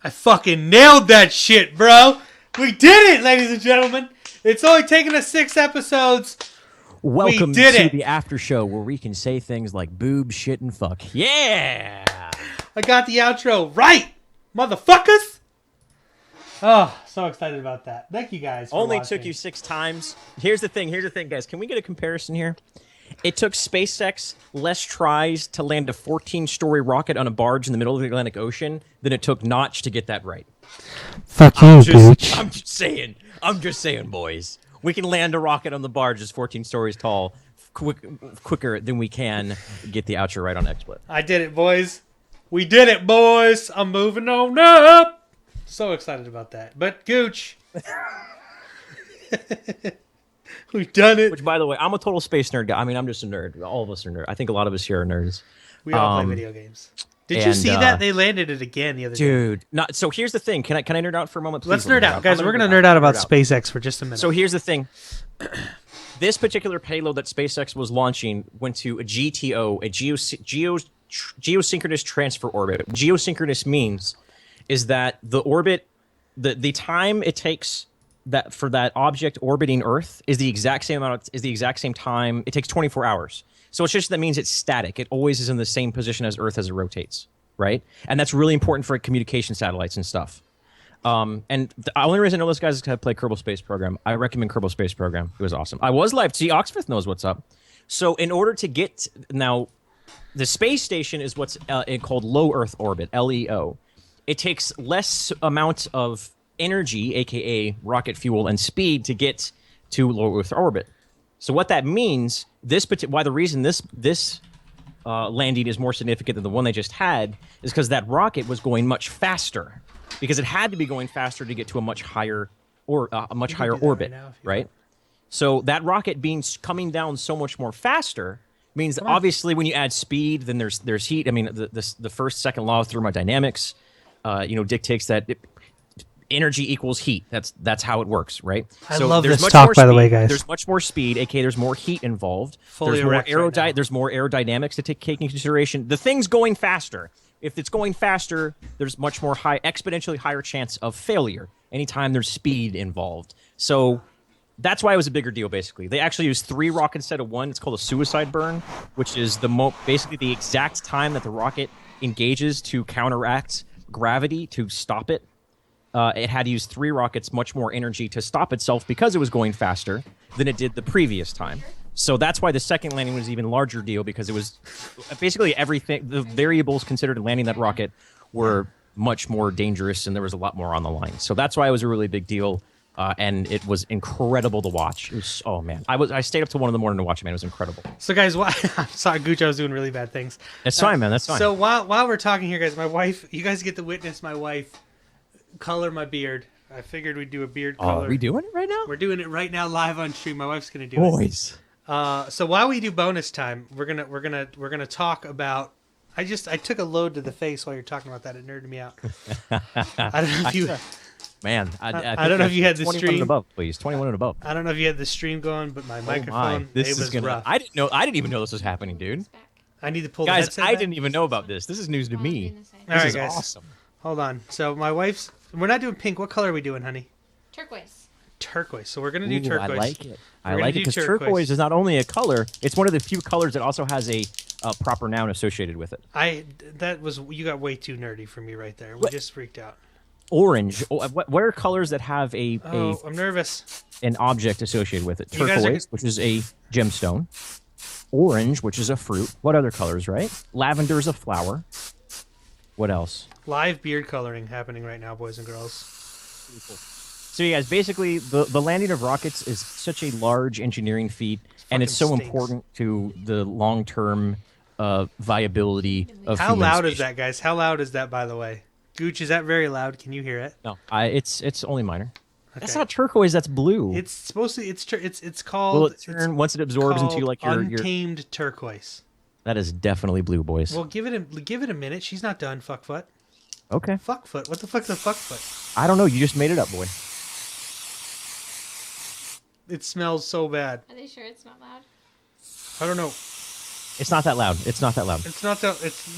I fucking nailed that shit, bro. We did it, ladies and gentlemen. It's only taken us 6 episodes. Welcome we did to it. the after show where we can say things like boob, shit, and fuck. Yeah! I got the outro right, motherfuckers. Oh, so excited about that. Thank you guys for Only watching. took you 6 times. Here's the thing, guys. Can we get a comparison here? It took SpaceX less tries to land a 14-story rocket on a barge in the middle of the Atlantic Ocean than it took Notch to get that right. Fuck you, bitch. I'm just saying, boys. We can land a rocket on the barge that's 14 stories tall quicker than we can get the outro right on XSplit. I did it, boys. We did it, boys. I'm moving on up. So excited about that. But Gooch. We've done it. Which, by the way, I'm a total space nerd guy. I mean, I'm just a nerd. All of us are nerds. I think a lot of us here are nerds. We all play video games. Did you see that? They landed it again the other day. Dude. So here's the thing. Can I nerd out for a moment, please? Let's nerd out. Guys, we're going to nerd out about SpaceX for just a minute. So here's the thing. This particular payload that SpaceX was launching went to a GTO, a geosynchronous transfer orbit. What geosynchronous means is that the orbit, the time it takes that for that object orbiting Earth is the exact same amount. Is the exact same time. It takes 24 hours. So it's just that means it's static. It always is in the same position as Earth as it rotates, right? And that's really important for communication satellites and stuff. And the only reason I know those guys is because I play Kerbal Space Program. I recommend Kerbal Space Program. It was awesome. I was live. See, Oxford knows what's up. So in order to get now, the space station is what's called low Earth orbit, LEO. It takes less amount of energy, aka rocket fuel and speed, to get to low Earth orbit. So what that means, why the reason this landing is more significant than the one they just had is because that rocket was going much faster, because it had to be going faster to get to a much higher orbit, right? So that rocket coming down so much more faster means that obviously when you add speed, then there's heat. I mean, the first second law of thermodynamics, dictates that energy equals heat. That's how it works, right? I love this talk, by the way, guys. There's much more speed, aka there's more heat involved. Fully There's more aerodynamics to take into consideration. The thing's going faster. If it's going faster, there's much more exponentially higher chance of failure anytime there's speed involved. So that's why it was a bigger deal, basically. They actually used 3 rockets instead of 1. It's called a suicide burn, which is basically the exact time that the rocket engages to counteract gravity to stop it. It had to use 3 rockets, much more energy to stop itself because it was going faster than it did the previous time. So that's why the second landing was an even larger deal, because it was basically everything. The variables considered in landing that rocket were much more dangerous, and there was a lot more on the line. So that's why it was a really big deal, and it was incredible to watch. It was, oh man, I stayed up till 1 a.m. to watch it, man. It was incredible. So guys, I'm sorry, Gooch, I was doing really bad things. That's fine, man. That's fine. So while we're talking here, guys, my wife, you guys get to witness my wife color my beard. I figured we'd do a beard color. Are we doing it right now? We're doing it right now, live on stream. My wife's gonna do it. Boys. So while we do bonus time, we're gonna talk about. I took a load to the face while you're talking about that. It nerded me out. I don't know if you. Man, I don't know if you had the 21 stream. and above, please. 21 and above. I don't know if you had the stream going, but my microphone. This was is rough. I didn't even know this was happening, dude. I need to pull. Guys, the headset I back. didn't even know about this. This is news to me. All right, This is guys. awesome. Hold on. So my wife's. We're not doing pink. What color are we doing, honey? Turquoise. Turquoise. So we're gonna do turquoise. I like it. We're I gonna like do it because turquoise. turquoise is not only a color; it's one of the few colors that also has a proper noun associated with it. You got way too nerdy for me right there. We just freaked out. Orange. What are colors that have I'm nervous. an object associated with it? You guys are Turquoise, which is a gemstone. Orange, which is a fruit. What other colors, right? Lavender is a flower. What else? Live beard coloring happening right now, boys and girls. So, you guys, basically, the landing of rockets is such a large engineering feat, and it's so important to the long-term viability of How human loud space. is that, guys? How loud is that, by the way? Gooch, is that very loud? Can you hear it? No, it's only minor. Okay. That's not turquoise. That's blue. It's supposed to. It's called. Will it turn once it absorbs into like your untamed turquoise? That is definitely blue, boys. Well, give it a minute. She's not done. Fuckfoot. Okay. Fuckfoot. What the fuck's a fuckfoot? I don't know. You just made it up, boy. It smells so bad. Are they sure it's not loud? I don't know. It's not that loud. It's not that loud. It's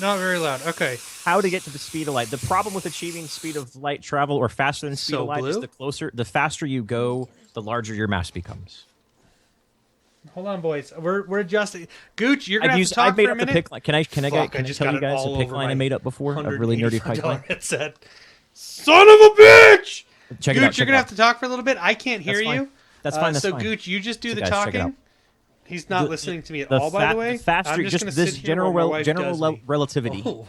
not very loud. Okay. How to get to the speed of light. The problem with achieving speed of light travel or faster than speed of light is the faster you go, the larger your mass becomes. Hold on, boys. We're adjusting. Gooch, you're gonna have to talk I've made for a up the minute. pick line. Can I tell you guys the pick line I made up before? A really nerdy pick line. Headset. Son of a bitch! Check Gooch, it out. you're gonna have to talk for a little bit. I can't hear you. That's fine. So Gooch, you just do the guys, check it out. talking. He's not listening to me at all, by the way. The faster, I'm just this sit here while my wife does me. relativity. Oh.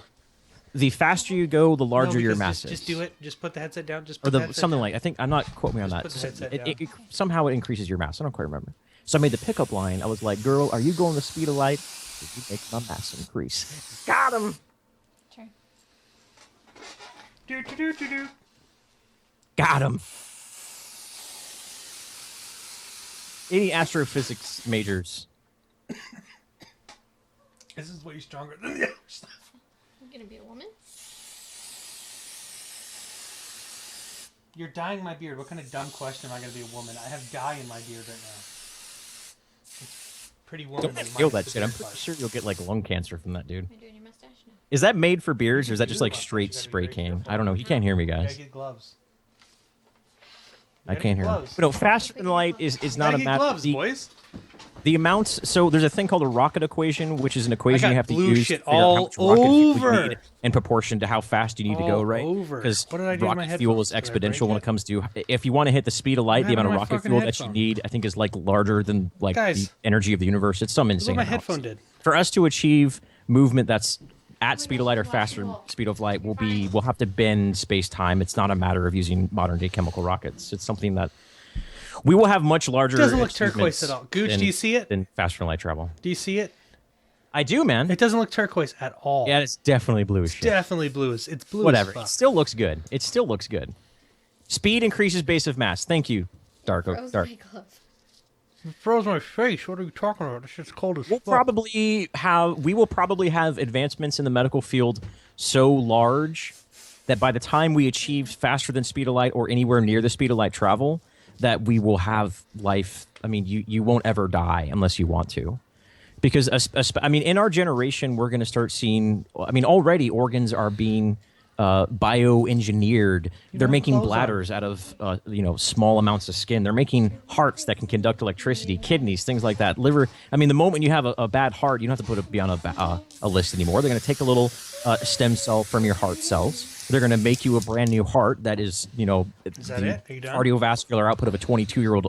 The faster you go, the larger No, your because mass is. Just do it. Just put the headset down. Just Or put the headset something down. like. I think I'm not quote me on Just that. put the headset It, down. somehow it increases your mass. I don't quite remember. So I made the pickup line. I was like, "Girl, are you going the speed of light? Did you make my mass increase?" Got him. Sure. Do. Got him. Any astrophysics majors? This is way stronger than the other stuff. I'm gonna be a woman. You're dyeing my beard. What kind of dumb question am I going to be a woman? I have dye in my beard right now. It's pretty womanly. Don't feel that shit. I'm pretty sure you'll get like lung cancer from that, dude. Am I doing your mustache now? Is that made for beers or is that just like straight spray can? I don't know. You can't hear me, You gotta guys. get gloves. I can't hear him. No, faster than light is not a Get matter. gloves, boys. The amounts. So there's a thing called a rocket equation, which is an equation got you have to blue use shit to figure out how all much rocket fuel you over. need in proportion to how fast you need to go, All right? over. Because What did I do with my rocket fuel is headphones? Did I break exponential when it? it comes to if you want to hit the speed of light, the What amount of happened to my rocket fucking fuel that you headphone? need, I think, is like larger than like Guys. the energy of the universe. It's some Look what insane. my amounts. headphone did. For us to achieve movement that's at speed of light or faster than speed of light, we'll have to bend space time. It's not a matter of using modern day chemical rockets. It's something that we will have much larger. It doesn't look turquoise at all. Gooch, do you see it? Than faster than light travel. Do you see it? I do, man. It doesn't look turquoise at all. Yeah, it's definitely blue as shit. Definitely blue. It's blue Whatever. as fuck. It still looks good. It still looks good. Speed increases base of mass. Thank you, Dark. Froze Dark. my glove. It froze my face. What are you talking about? This shit's cold as We fuck. will probably have advancements in the medical field so large that by the time we achieve faster than speed of light or anywhere near the speed of light travel, that we will have life. I mean, you won't ever die unless you want to. Because, in our generation, we're going to start seeing, already organs are being bioengineered. They're making clothes on. bladders out of, small amounts of skin. They're making hearts that can conduct electricity, kidneys, things like that. Liver. I mean, the moment you have a bad heart, you don't have to be on a list anymore. They're going to take a little stem cell from your heart cells. They're going to make you a brand new heart that is, Is that the it? Are you done? cardiovascular output of a 22-year-old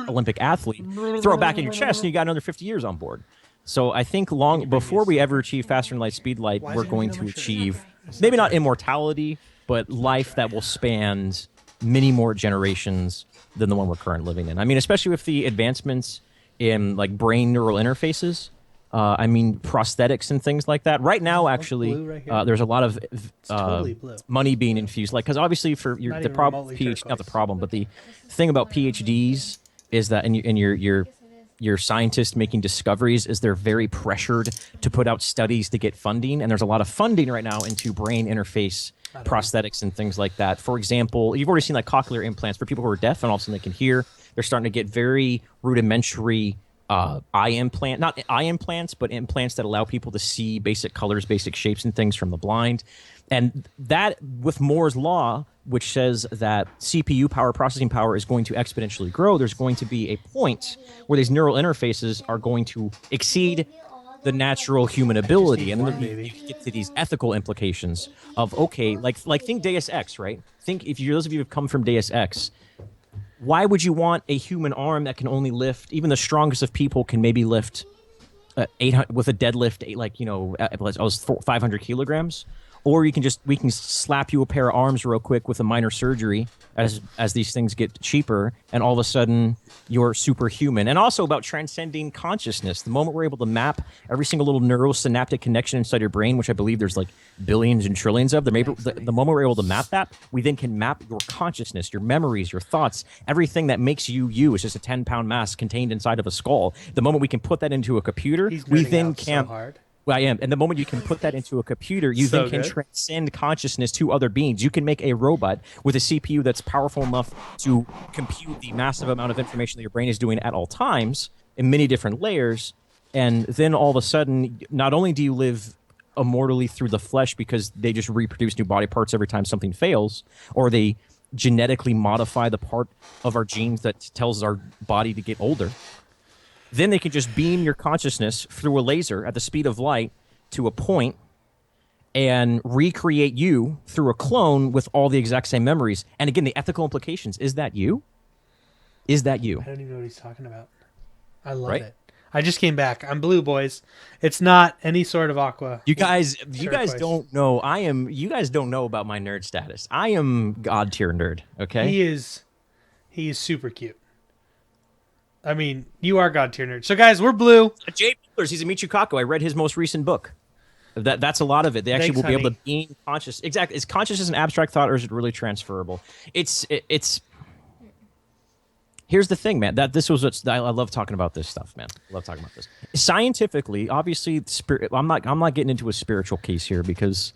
Olympic athlete. Throw it back in your chest, and you got another 50 years on board. So I think before we ever achieve faster than light, speed light, Why we're is it going on to my shirt? achieve maybe not immortality, but life that will span many more generations than the one we're currently living in. I mean, especially with the advancements in like brain neural interfaces. Prosthetics and things like that. Right now, actually, blue right here. there's a lot of totally blue. money being infused. Like, because obviously, for Not the even problem, remotely PhD, not the turquoise. problem, but the thing about PhDs is that, and your scientists making discoveries is they're very pressured to put out studies to get funding, and there's a lot of funding right now into brain interface prosthetics and things like that. For example, you've already seen like cochlear implants for people who are deaf and all of a sudden they can hear. They're starting to get very rudimentary not eye implants, but implants that allow people to see basic colors, basic shapes and things from the blind. And that, with Moore's law, which says that CPU power, processing power, is going to exponentially grow, there's going to be a point where these neural interfaces are going to exceed the natural human ability. And then you get to these ethical implications of, okay, like think Deus Ex, right? Think, if those of you who have come from Deus Ex, why would you want a human arm that can only lift, even the strongest of people can maybe lift 800 with a deadlift, 500 kilograms? Or we can slap you a pair of arms real quick with a minor surgery as these things get cheaper, and all of a sudden you're superhuman. And also about transcending consciousness. The moment we're able to map every single little neurosynaptic connection inside your brain, which I believe there's like billions and trillions of, the moment we're able to map that, we then can map your consciousness, your memories, your thoughts, everything that makes you you. It's just a 10-pound mass contained inside of a skull. The moment we can put that into a computer, we then can. So hard. I am. And the moment you can put that into a computer, you then can transcend consciousness to other beings. You can make a robot with a CPU that's powerful enough to compute the massive amount of information that your brain is doing at all times in many different layers And then all of a sudden, not only do you live immortally through the flesh because they just reproduce new body parts every time something fails, or they genetically modify the part of our genes that tells our body to get older. Then they can just beam your consciousness through a laser at the speed of light to a point and recreate you through a clone with all the exact same memories. And again, the ethical implications, is that you? Is that you? I don't even know what he's talking about. I love Right? it. I just came back. I'm blue, boys. It's not any sort of aqua. You guys Turquoise. don't know. You guys don't know about my nerd status. I am god tier nerd. Okay. He is super cute. I mean, you are god tier nerd. So guys, we're blue. Jay Butlers, he's a Michikaku. I read his most recent book. That's a lot of it. They actually Thanks, will be able honey. to beam conscious. Exactly. Is consciousness an abstract thought, or is it really transferable? It's. Here's the thing, man. I love talking about this stuff, man. I love talking about this. Scientifically, obviously, I'm not getting into a spiritual case here, because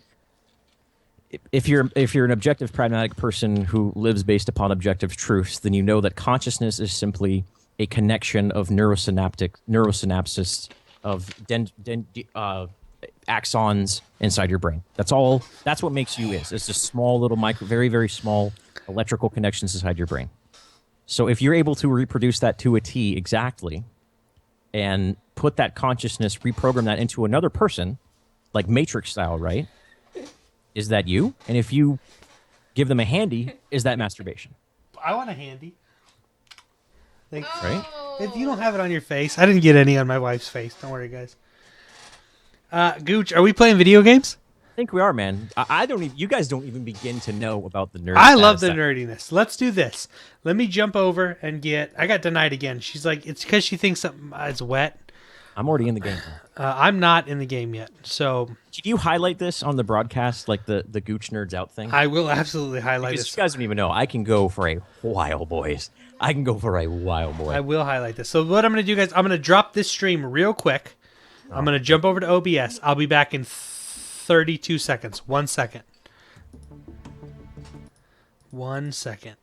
if you're an objective, pragmatic person who lives based upon objective truths, then you know that consciousness is simply a connection of neurosynapses of axons inside your brain. That's all. That's what makes you is. It's just small little very, very small electrical connections inside your brain. So if you're able to reproduce that to a T exactly and put that consciousness, reprogram that into another person, like Matrix style, right? Is that you? And if you give them a handy, is that masturbation? I want a handy. Like, Right? if you don't have it on your face, I didn't get any on my wife's face. Don't worry, guys. Gooch, are we playing video games? I think we are, man. I don't even. You guys don't even begin to know about the nerd. I love the status. nerdiness. Let's do this. Let me jump over and get. I got denied again. She's like, it's because she thinks something is wet. I'm already in the game. I'm not in the game yet, so Can you highlight this on the broadcast, like the Gooch Nerds Out thing? I will absolutely highlight Because this. you guys don't even know. I can go for a while, boys. I can go for a while, boy. I will highlight this. So what I'm going to do, guys, I'm going to drop this stream real quick. I'm going to jump over to OBS. I'll be back in 32 seconds. 1 second. 1 second.